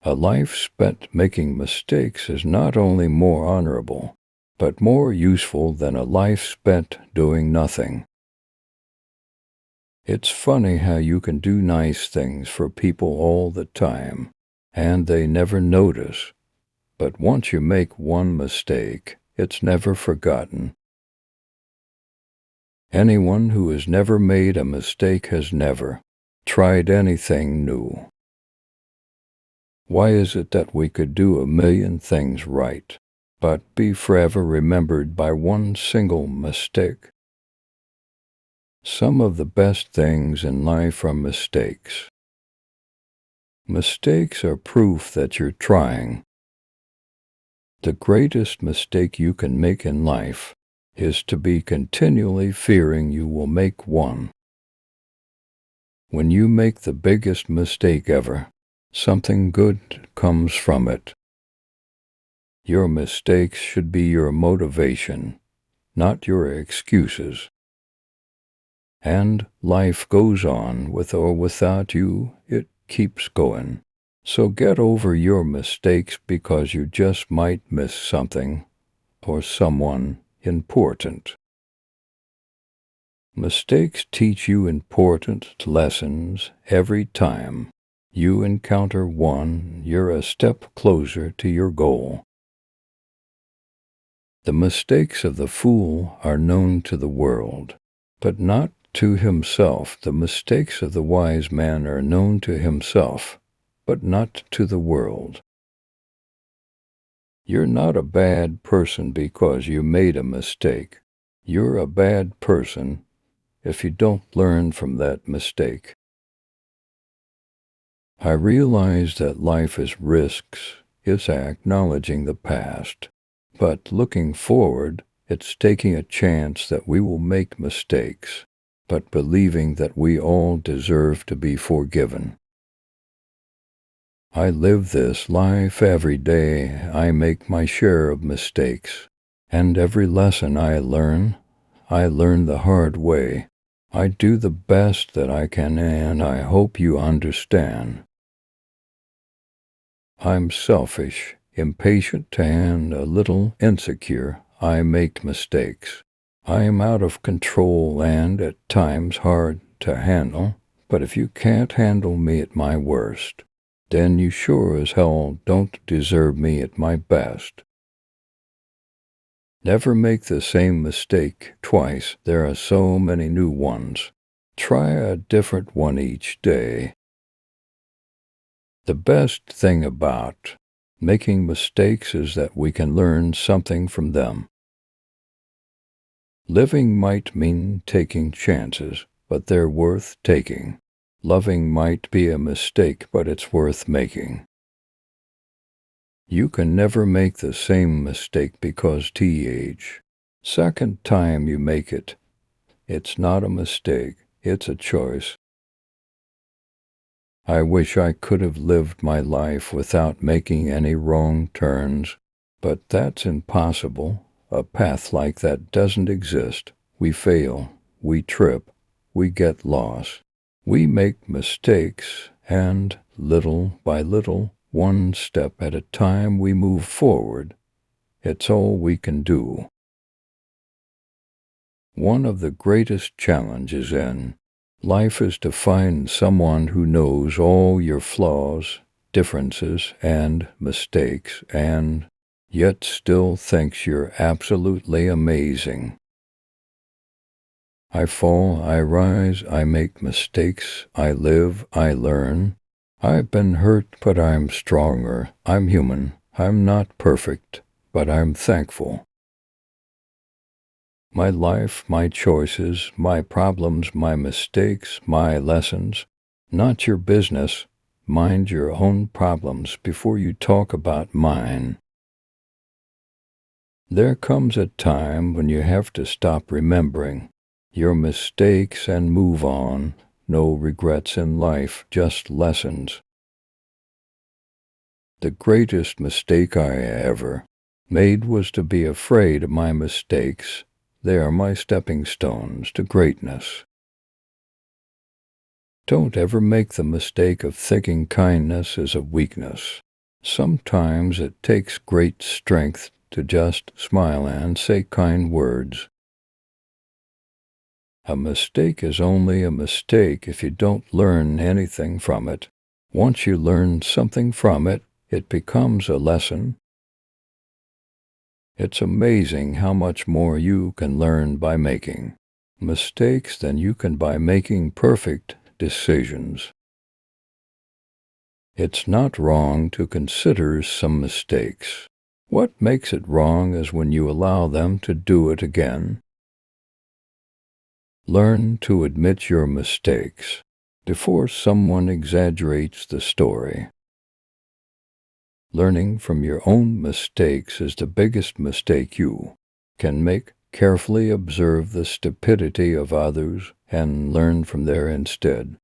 A life spent making mistakes is not only more honorable, but more useful than a life spent doing nothing. It's funny how you can do nice things for people all the time, and they never notice. But once you make one mistake, it's never forgotten. Anyone who has never made a mistake has never tried anything new. Why is it that we could do a million things right, but be forever remembered by one single mistake? Some of the best things in life are mistakes. Mistakes are proof that you're trying. The greatest mistake you can make in life is to be continually fearing you will make one. When you make the biggest mistake ever, something good comes from it. Your mistakes should be your motivation, not your excuses. And life goes on with or without you, it keeps going. So get over your mistakes because you just might miss something or someone important. Mistakes teach you important lessons every time you encounter one. You're a step closer to your goal. The mistakes of the fool are known to the world, but not to himself. The mistakes of the wise man are known to himself, but not to the world. You're not a bad person because you made a mistake. You're a bad person if you don't learn from that mistake. I realize that life is risks, it's acknowledging the past, but looking forward, it's taking a chance that we will make mistakes, but believing that we all deserve to be forgiven. I live this life every day. I make my share of mistakes, and every lesson I learn the hard way. I do the best that I can, and I hope you understand. I'm selfish, impatient, and a little insecure. I make mistakes. I am out of control and at times hard to handle, but if you can't handle me at my worst, then you sure as hell don't deserve me at my best. Never make the same mistake twice. There are so many new ones. Try a different one each day. The best thing about making mistakes is that we can learn something from them. Living might mean taking chances, but they're worth taking. Loving might be a mistake, but it's worth making. You can never make the same mistake because second time you make it, it's not a mistake, it's a choice. I wish I could have lived my life without making any wrong turns, but that's impossible. A path like that doesn't exist. We fail, we trip, we get lost. We make mistakes, and little by little, one step at a time, we move forward. It's all we can do. One of the greatest challenges in life is to find someone who knows all your flaws, differences, and mistakes, and yet still thinks you're absolutely amazing. I fall, I rise, I make mistakes, I live, I learn. I've been hurt, but I'm stronger. I'm human. I'm not perfect, but I'm thankful. My life, my choices, my problems, my mistakes, my lessons, not your business. Mind your own problems before you talk about mine. There comes a time when you have to stop remembering your mistakes and move on. No regrets in life, just lessons. The greatest mistake I ever made was to be afraid of my mistakes. They are my stepping stones to greatness. Don't ever make the mistake of thinking kindness is a weakness. Sometimes it takes great strength to just smile and say kind words. A mistake is only a mistake if you don't learn anything from it. Once you learn something from it, it becomes a lesson. It's amazing how much more you can learn by making mistakes than you can by making perfect decisions. It's not wrong to consider some mistakes. What makes it wrong is when you allow them to do it again. Learn to admit your mistakes before someone exaggerates the story. Learning from your own mistakes is the biggest mistake you can make. Carefully observe the stupidity of others and learn from there instead.